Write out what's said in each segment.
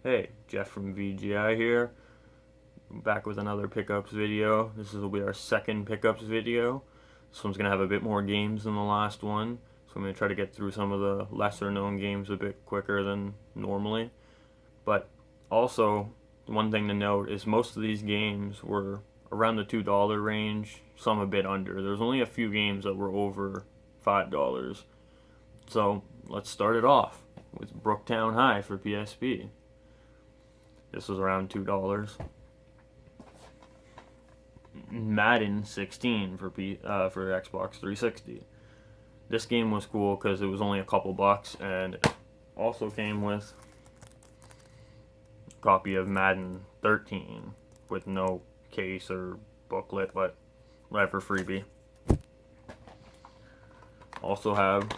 Hey, Jeff from VGI here. I'm back with another pickups video. This will be our second pickups video. This one's going to have a bit more games than the last one. So I'm going to try to get through some of the lesser known games a bit quicker than normally. But also, one thing to note is most of these games were around the $2 range, some a bit under. There's only a few games that were over $5. So let's start it off with Brooktown High for PSP. This was around $2. Madden 16 for Xbox 360. This game was cool because it was only a couple bucks, and it also came with a copy of Madden 13 with no case or booklet, but whatever, freebie. Also have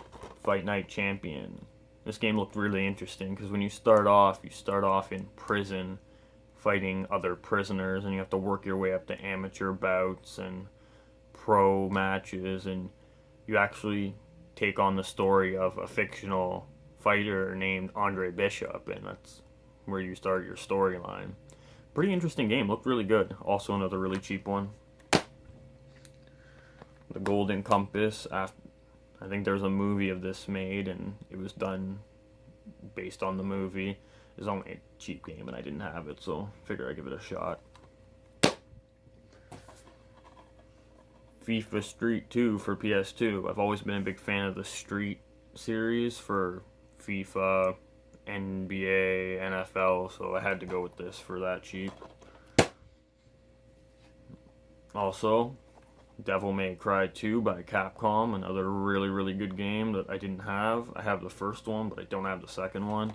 Fight Night Champion. This game looked really interesting because when you start off in prison fighting other prisoners, and you have to work your way up to amateur bouts and pro matches, and you actually take on the story of a fictional fighter named Andre Bishop, and that's where you start your storyline. Pretty interesting game, looked really good. Also another really cheap one. The Golden Compass. I think there's a movie of this made, and it was done based on the movie. It was only a cheap game, and I didn't have it, so figure I'd give it a shot. FIFA Street 2 for PS2. I've always been a big fan of the Street series for FIFA, NBA, NFL, so I had to go with this for that cheap. Also, Devil May Cry 2 by Capcom, another really good game that I didn't have. I have the first one, but I don't have the second one.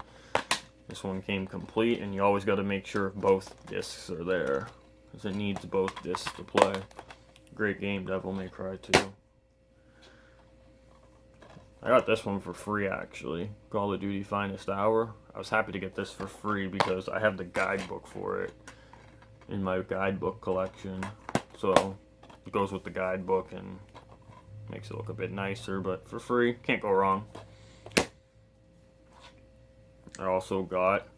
This one came complete, and you always got to make sure both discs are there, because it needs both discs to play. Great game, Devil May Cry 2. I got this one for free, actually. Call of Duty Finest Hour. I was happy to get this for free because I have the guidebook for it in my guidebook collection. So it goes with the guidebook and makes it look a bit nicer, but for free, can't go wrong. I also got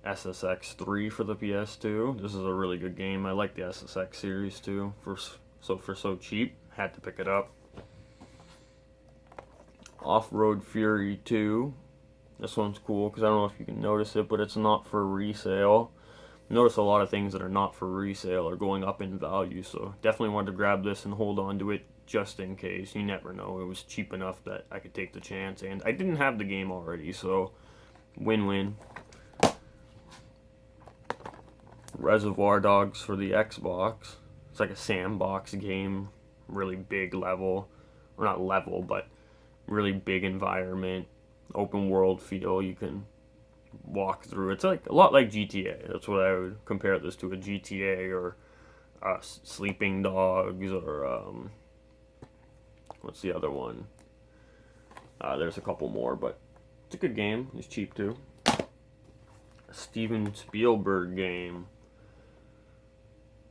SSX 3 for the PS2. This is a really good game. I like the SSX series too. For so cheap, had to pick it up. Off-Road Fury 2. This one's cool because I don't know if you can notice it, but it's not for resale. Notice a lot of things that are not for resale are going up in value, so definitely wanted to grab this and hold on to it just in case. You never know. It was cheap enough that I could take the chance, and I didn't have the game already, so win-win. Reservoir Dogs for the Xbox. It's like a sandbox game, really big level, or not level, but really big environment, open world feel. You can walk through. It's like a lot like GTA. That's what I would compare this to, a GTA or Sleeping Dogs, or what's the other one? There's a couple more, but it's a good game. It's cheap too. A Steven Spielberg game.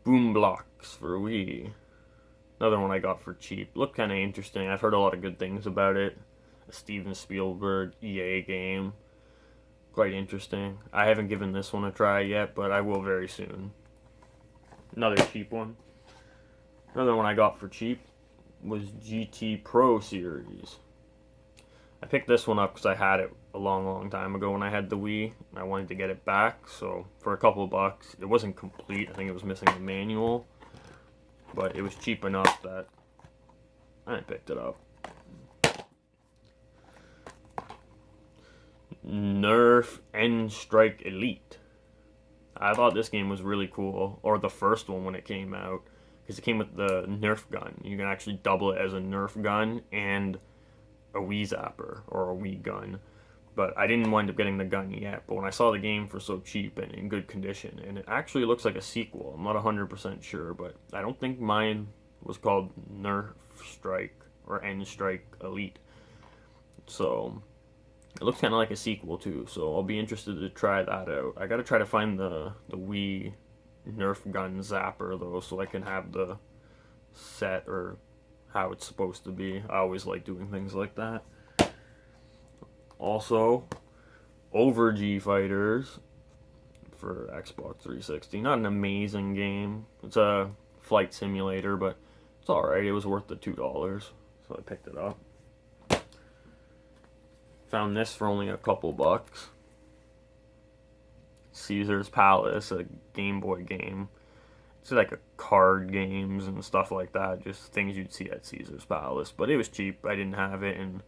Boom Blocks for Wii. Another one I got for cheap. Looked kind of interesting. I've heard a lot of good things about it. A Steven Spielberg EA game. Quite interesting. I haven't given this one a try yet, but I will very soon. Another cheap one. Another one I got for cheap was GT Pro Series. I picked this one up because I had it a long time ago when I had the Wii, and I wanted to get it back, so for a couple of bucks. It wasn't complete. I think it was missing the manual, but it was cheap enough that I picked it up. Nerf N-Strike Elite. I thought this game was really cool, or the first one when it came out, because it came with the Nerf gun. You can actually double it as a Nerf gun and a Wii Zapper, or a Wii gun. But I didn't wind up getting the gun yet, but when I saw the game for so cheap and in good condition, and it actually looks like a sequel, I'm not 100% sure, but I don't think mine was called Nerf Strike or N-Strike Elite. So it looks kind of like a sequel too, so I'll be interested to try that out. I gotta try to find the Wii Nerf gun zapper though, so I can have the set or how it's supposed to be. I always like doing things like that. Also, Over G Fighters for Xbox 360. Not an amazing game. It's a flight simulator, but it's alright. It was worth the $2, so I picked it up. Found this for only a couple bucks. Caesar's Palace, a Game Boy game. It's like a card games and stuff like that, just things you'd see at Caesar's Palace. But it was cheap. I didn't have it, and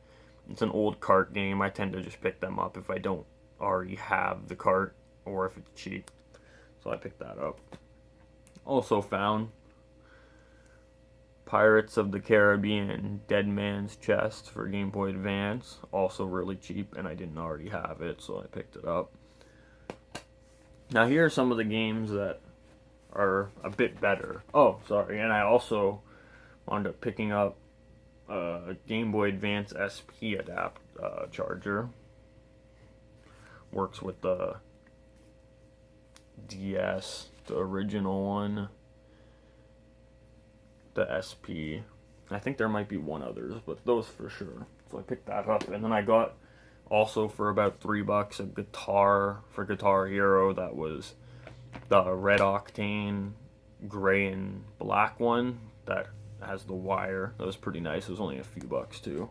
it's an old cart game. I tend to just pick them up if I don't already have the cart or if it's cheap. So I picked that up. Also found Pirates of the Caribbean Dead Man's Chest for Game Boy Advance. Also really cheap, and I didn't already have it, so I picked it up. Now here are some of the games that are a bit better. Oh, sorry, and I also wound up picking up a Game Boy Advance SP charger. Works with the DS, the original one, the SP. I think there might be one others, but those for sure. So I picked that up, and then I got also for about $3 a guitar for Guitar Hero that was the Red Octane gray and black one that has the wire. That was pretty nice. It was only a few bucks too.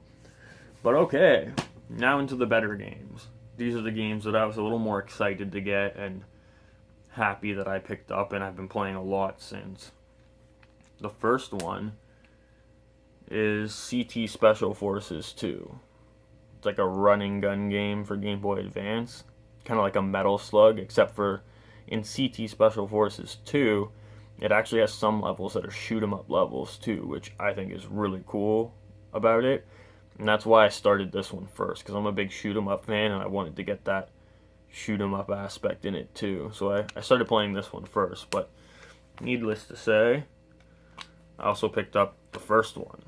But okay, now into the better games. These are the games that I was a little more excited to get and happy that I picked up, and I've been playing a lot since. The first one is CT Special Forces 2. It's like a running gun game for Game Boy Advance. Kind of like a Metal Slug, except for in CT Special Forces 2, it actually has some levels that are shoot 'em up levels too, which I think is really cool about it. And that's why I started this one first, because I'm a big shoot 'em up fan and I wanted to get that shoot 'em up aspect in it too. So I started playing this one first, but needless to say, I also picked up the first one,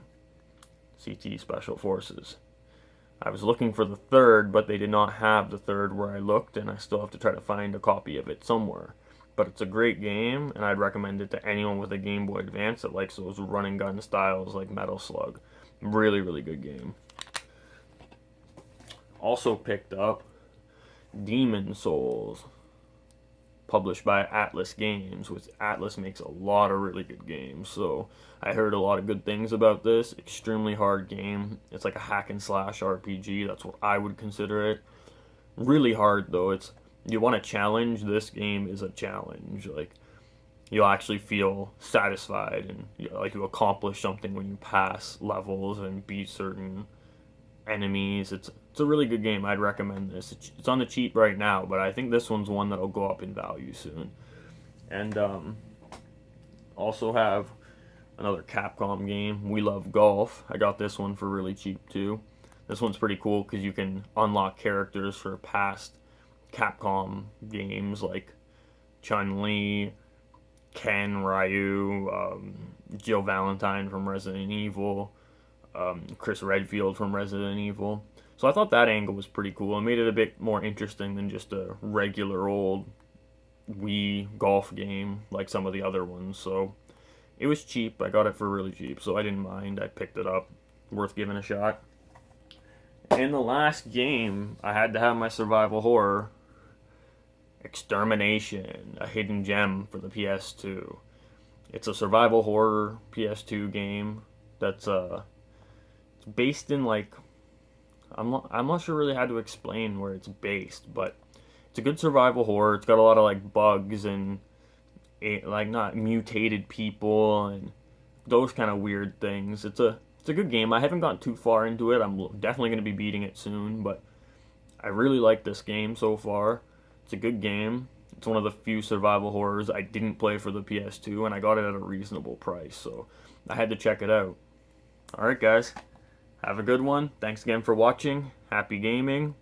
CT Special Forces. I was looking for the third, but they did not have the third where I looked, and I still have to try to find a copy of it somewhere. But it's a great game, and I'd recommend it to anyone with a Game Boy Advance that likes those running gun styles like Metal Slug. Really, really good game. Also picked up Demon Souls, published by Atlas Games, which Atlas makes a lot of really good games. So I heard a lot of good things about this. Extremely hard game. It's like a hack and slash RPG. That's what I would consider it. Really hard though. You want a challenge. This game is a challenge. Like, you'll actually feel satisfied and you accomplish something when you pass levels and beat certain enemies. It's a really good game. I'd recommend this. It's on the cheap right now, but I think this one's one that'll go up in value soon. And also have another Capcom game, We Love Golf. I got this one for really cheap too. This one's pretty cool because you can unlock characters for past Capcom games like Chun-Li, Ken, Ryu, Jill Valentine from Resident Evil, Chris Redfield from Resident Evil. So I thought that angle was pretty cool. It made it a bit more interesting than just a regular old Wii golf game like some of the other ones. So it was cheap. I got it for really cheap, so I didn't mind. I picked it up. Worth giving a shot. In the last game, I had to have my survival horror, Extermination, a hidden gem for the PS2. It's a survival horror PS2 game that's it's based in like I'm not sure really how to explain where it's based, but it's a good survival horror. It's got a lot of like bugs and like not mutated people and those kind of weird things. It's a good game. I haven't gotten too far into it. I'm definitely going to be beating it soon, but I really like this game so far. It's a good game. It's one of the few survival horrors I didn't play for the PS2, and I got it at a reasonable price, so I had to check it out. Alright guys, have a good one. Thanks again for watching. Happy gaming.